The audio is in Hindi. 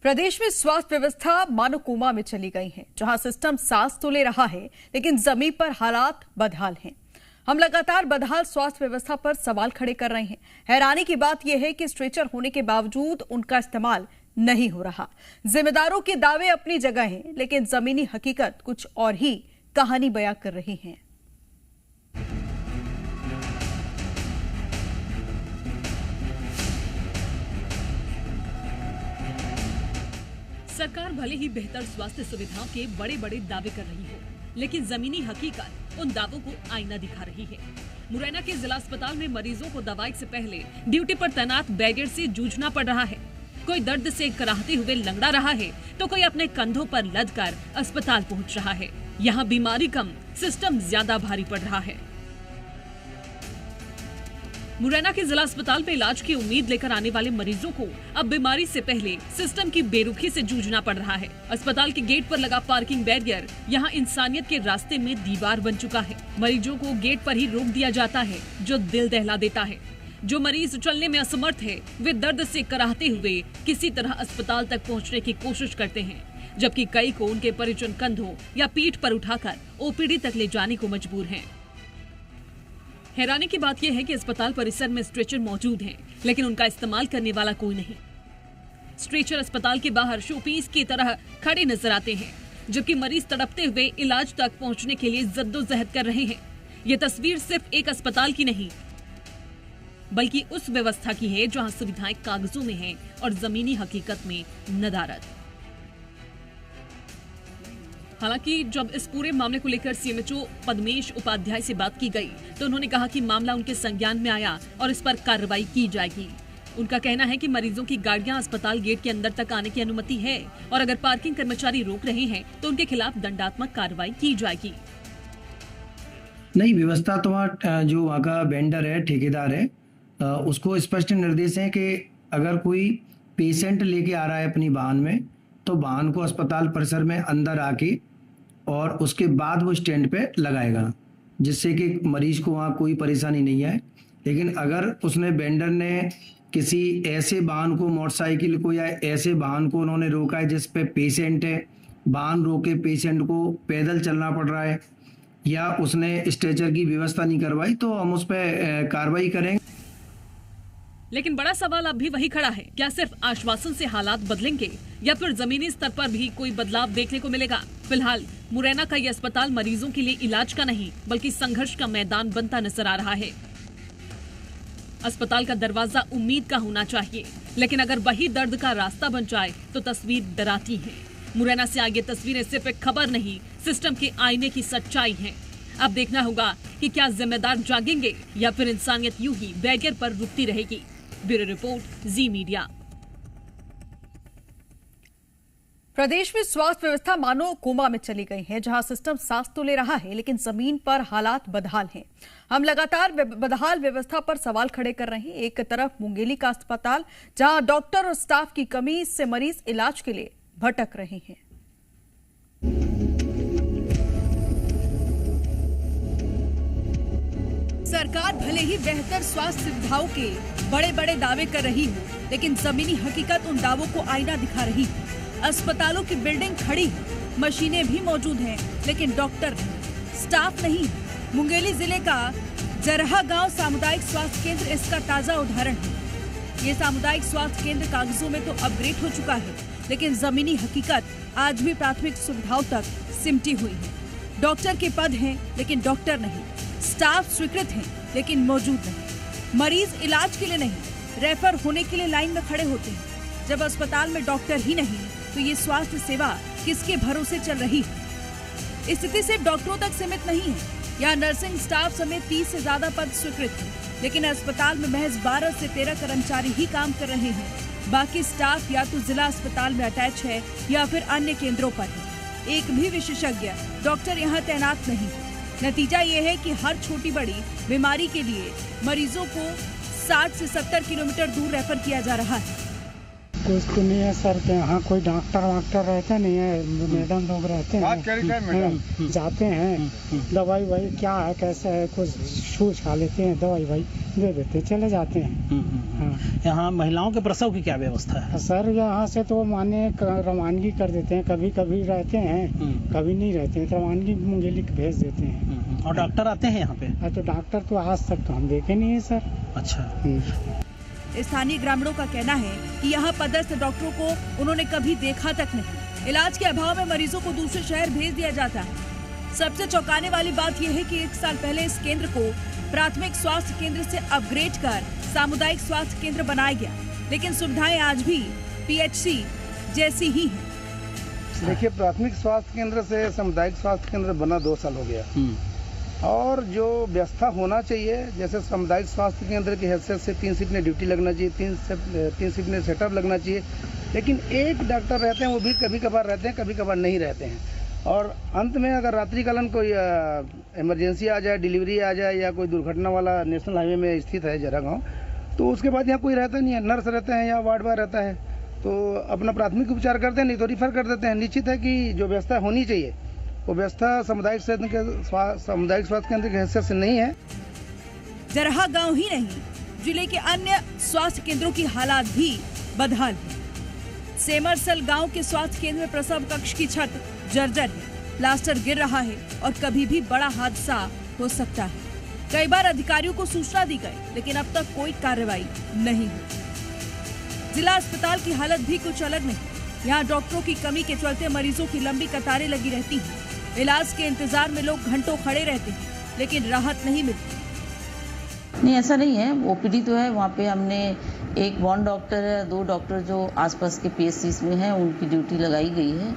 प्रदेश में स्वास्थ्य व्यवस्था मानो कोमा में चली गई है, जहां सिस्टम सांस तो ले रहा है लेकिन जमीन पर हालात बदहाल हैं। हम लगातार बदहाल स्वास्थ्य व्यवस्था पर सवाल खड़े कर रहे हैं। हैरानी की बात यह है कि स्ट्रेचर होने के बावजूद उनका इस्तेमाल नहीं हो रहा। जिम्मेदारों के दावे अपनी जगह हैं, लेकिन जमीनी हकीकत कुछ और ही कहानी बयां कर रही है। सरकार भले ही बेहतर स्वास्थ्य सुविधाओं के बड़े बड़े दावे कर रही हो, लेकिन जमीनी हकीकत उन दावों को आईना दिखा रही है। मुरैना के जिला अस्पताल में मरीजों को दवाई से पहले ड्यूटी पर तैनात बैरियर से जूझना पड़ रहा है। कोई दर्द से कराहते हुए लंगड़ा रहा है, तो कोई अपने कंधों पर लदकर अस्पताल पहुंच रहा है। यहाँ बीमारी कम, सिस्टम ज्यादा भारी पड़ रहा है। मुरैना के जिला अस्पताल में इलाज की उम्मीद लेकर आने वाले मरीजों को अब बीमारी से पहले सिस्टम की बेरुखी से जूझना पड़ रहा है। अस्पताल के गेट पर लगा पार्किंग बैरियर यहाँ इंसानियत के रास्ते में दीवार बन चुका है। मरीजों को गेट पर ही रोक दिया जाता है, जो दिल दहला देता है। जो मरीज चलने में असमर्थ है, वे दर्द से कराहते हुए किसी तरह अस्पताल तक पहुँचने की कोशिश करते हैं, जबकि कई को उनके परिजन कंधों या पीठ पर उठाकर ओपीडी तक ले जाने को मजबूर हैं। हैरानी की बात यह है कि अस्पताल परिसर में स्ट्रेचर मौजूद हैं, लेकिन उनका इस्तेमाल करने वाला कोई नहीं। स्ट्रेचर अस्पताल के बाहर शोपीस की तरह खड़े नजर आते हैं, जबकि मरीज तड़पते हुए इलाज तक पहुंचने के लिए जद्दोजहद कर रहे हैं। ये तस्वीर सिर्फ एक अस्पताल की नहीं, बल्कि उस व्यवस्था की है जहां सुविधाएं कागजों में हैं और जमीनी हकीकत में नदारद। हालांकि जब इस पूरे मामले को लेकर सीएमएचओ पद्मेश उपाध्याय से बात की गई, तो उन्होंने कहा कि मामला उनके संज्ञान में आया और इस पर कार्रवाई की जाएगी। उनका कहना है कि मरीजों की गाड़ियां अस्पताल गेट के अंदर तक आने की अनुमति है, और अगर पार्किंग कर्मचारी रोक रहे हैं तो उनके खिलाफ दंडात्मक कार्रवाई की जाएगी। नहीं, व्यवस्था तो जो वहाँ का वेंडर है, ठेकेदार है, उसको स्पष्ट निर्देश है कि अगर कोई पेशेंट लेके आ रहा है अपनी वाहन में, तो वाहन को अस्पताल परिसर में अंदर आके और उसके बाद वो स्टैंड पे लगाएगा, जिससे कि मरीज को वहाँ कोई परेशानी नहीं है। लेकिन अगर उसने वेंडर ने किसी ऐसे वाहन को, मोटरसाइकिल को या ऐसे वाहन को उन्होंने रोका है जिस पे पेशेंट है, वाहन रोके पेशेंट को पैदल चलना पड़ रहा है, या उसने स्ट्रेचर की व्यवस्था नहीं करवाई, तो हम उस पर कार्रवाई करेंगे। लेकिन बड़ा सवाल अब भी वही खड़ा है, क्या सिर्फ आश्वासन से हालात बदलेंगे या फिर जमीनी स्तर पर भी कोई बदलाव देखने को मिलेगा? फिलहाल मुरैना का ये अस्पताल मरीजों के लिए इलाज का नहीं, बल्कि संघर्ष का मैदान बनता नजर आ रहा है। अस्पताल का दरवाजा उम्मीद का होना चाहिए, लेकिन अगर वही दर्द का रास्ता बन जाए तो तस्वीर डराती है। मुरैना से आगे तस्वीरें सिर्फ एक खबर नहीं, सिस्टम के आईने की सच्चाई है। अब देखना होगा कि क्या जिम्मेदार जागेंगे या फिर इंसानियत यूं ही बैरियर पर रुकती रहेगी। ब्यूरो रिपोर्ट, जी मीडिया। प्रदेश में स्वास्थ्य व्यवस्था मानो कोमा में चली गई है, जहां सिस्टम सांस तो ले रहा है लेकिन जमीन पर हालात बदहाल हैं। हम लगातार बदहाल व्यवस्था पर सवाल खड़े कर रहे हैं। एक तरफ मुंगेली का अस्पताल, जहां डॉक्टर और स्टाफ की कमी से मरीज इलाज के लिए भटक रहे हैं। सरकार भले ही बेहतर स्वास्थ्य सुविधाओं के बड़े बड़े दावे कर रही हो, लेकिन जमीनी हकीकत उन दावों को आईना दिखा रही है। अस्पतालों की बिल्डिंग खड़ी है, मशीनें भी मौजूद हैं, लेकिन डॉक्टर नहीं, स्टाफ नहीं। मुंगेली जिले का जरहा गांव सामुदायिक स्वास्थ्य केंद्र इसका ताजा उदाहरण है। ये सामुदायिक स्वास्थ्य केंद्र कागजों में तो अपग्रेड हो चुका है, लेकिन जमीनी हकीकत आज भी प्राथमिक सुविधाओं तक सिमटी हुई है। डॉक्टर के पद हैं, लेकिन डॉक्टर नहीं। स्टाफ स्वीकृत हैं, लेकिन मौजूद नहीं। मरीज इलाज के लिए नहीं, रेफर होने के लिए लाइन में खड़े होते हैं। जब अस्पताल में डॉक्टर ही नहीं, तो ये स्वास्थ्य सेवा किसके भरोसे चल रही है? स्थिति सिर्फ डॉक्टरों तक सीमित नहीं है। यहाँ नर्सिंग स्टाफ समेत 30 से ज्यादा पद स्वीकृत हैं, लेकिन अस्पताल में महज 12 से 13 कर्मचारी ही काम कर रहे हैं। बाकी स्टाफ या तो जिला अस्पताल में अटैच है या फिर अन्य केंद्रों पर है। एक भी विशेषज्ञ डॉक्टर यहाँ तैनात नहीं। नतीजा ये है कि हर छोटी बड़ी बीमारी के लिए मरीजों को 60 से 70 किलोमीटर दूर रेफर किया जा रहा है। कुछ तो नहीं है सर के यहाँ कोई डॉक्टर वाक्टर रहते नहीं है, मैडम लोग रहते हैं, जाते हैं दवाई वाई क्या है कैसे है कुछ छूछ खा लेते हैं, दवाई वाई दे देते चले जाते हैं। हाँ। यहाँ महिलाओं के प्रसव की क्या व्यवस्था है? सर यहाँ से तो माने रवानगी कर देते हैं, कभी कभी रहते हैं कभी नहीं रहते हैं, रवानगी मुंगेली भेज देते हैं। और डॉक्टर आते हैं यहाँ पे? तो डॉक्टर तो आज तक तो हम देखे नहीं है सर। अच्छा। स्थानीय ग्रामीणों का कहना है कि यहाँ पदस्थ डॉक्टरों को उन्होंने कभी देखा तक नहीं। इलाज के अभाव में मरीजों को दूसरे शहर भेज दिया जाता है। सबसे चौंकाने वाली बात यह है कि 1 साल पहले इस केंद्र को प्राथमिक स्वास्थ्य केंद्र से अपग्रेड कर सामुदायिक स्वास्थ्य केंद्र बनाया गया, लेकिन सुविधाएं आज भी पीएचसी जैसी ही हैं। देखिए, प्राथमिक स्वास्थ्य केंद्र से सामुदायिक स्वास्थ्य केंद्र बना 2 साल हो गया और जो व्यवस्था होना चाहिए, जैसे सामुदायिक स्वास्थ्य केंद्र की हैसियत से 3 शिफ्ट में ड्यूटी लगना चाहिए, 3 शिफ्ट में सेटअप लगना चाहिए, लेकिन एक डॉक्टर रहते हैं, वो भी कभी कभार रहते हैं, कभी कभार नहीं रहते हैं। और अंत में अगर रात्रिकालीन कोई इमरजेंसी आ जाए, डिलीवरी आ जाए या कोई दुर्घटना वाला नेशनल हाईवे में स्थित है जरा गाँव, तो उसके बाद यहाँ कोई रहता नहीं है, नर्स रहते हैं या वार्ड बॉय रहता है, तो अपना प्राथमिक उपचार करते हैं, नहीं तो रिफर कर देते हैं। निश्चित है कि जो व्यवस्था होनी चाहिए वो व्यवस्था सामुदायिक स्वास्थ्य केंद्र की हैसियत से नहीं है। जरहा गांव ही नहीं, जिले के अन्य स्वास्थ्य केंद्रों की हालात भी बदहाल है। सेमरसल गांव के स्वास्थ्य केंद्र में प्रसव कक्ष की छत जर्जर है, प्लास्टर गिर रहा है और कभी भी बड़ा हादसा हो सकता है। कई बार अधिकारियों को सूचना दी गई, लेकिन अब तक कोई कार्रवाई नहीं हुई। जिला अस्पताल की हालत भी कुछ अलग नहीं। यहाँ डॉक्टरों की कमी के चलते मरीजों की लंबी कतारें लगी रहती हैं। इलाज के इंतजार में लोग घंटों खड़े रहते हैं, लेकिन राहत नहीं मिलती। नहीं, ऐसा नहीं है। ओपीडी तो है, वहाँ पे हमने एक 1 डॉक्टर है, 2 डॉक्टर जो आसपास के पीएचसी में हैं उनकी ड्यूटी लगाई गई है।